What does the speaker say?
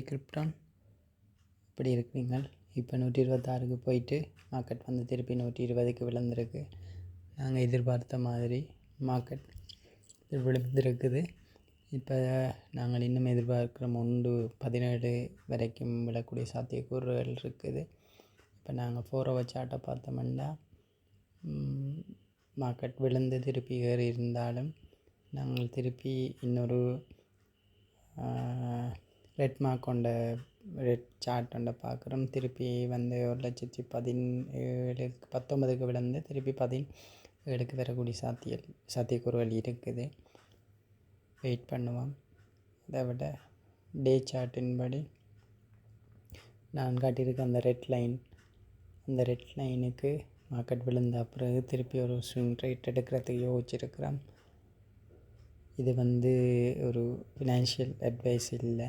Krypton இப்படி இருக்கிறீங்க. இப்போ 126க்கு போயிட்டு மார்க்கெட் வந்து திருப்பி 120க்கு விழுந்திருக்கு. நாங்கள் எதிர்பார்த்த மாதிரி மார்க்கெட் விழுந்திருக்குது. இப்போ நாங்கள் இன்னும் எதிர்பார்க்குறோம் 117 வரைக்கும் விழக்கூடிய சாத்தியக்கூறுகள் இருக்குது. இப்போ நாங்கள் 4 hour சார்ட்டை பார்த்தோம்னா மார்க்கெட் விழுந்து திருப்பி ஏறி இருந்தாலும் நாங்கள் திருப்பி இன்னொரு ரெட் மார்க் கொண்ட ரெட் சார்ட் ஒன்றை பார்க்குறோம். திருப்பி வந்து 1,17,19க்கு விழுந்து திருப்பி 17க்கு வரக்கூடிய சாத்தியக்கூறுகள் இருக்குது. வெயிட் பண்ணுவோம். அதை விட டே சார்ட்டின்படி நான் காட்டியிருக்க அந்த ரெட் லைனுக்கு மார்க்கெட் விழுந்த பிறகு திருப்பி ஒரு ஸ்விங் ட்ரேட் எடுக்கிறதுக்கு யோசிச்சிருக்கிறோம். இது வந்து ஒரு ஃபினான்ஷியல் அட்வைஸ் இல்லை.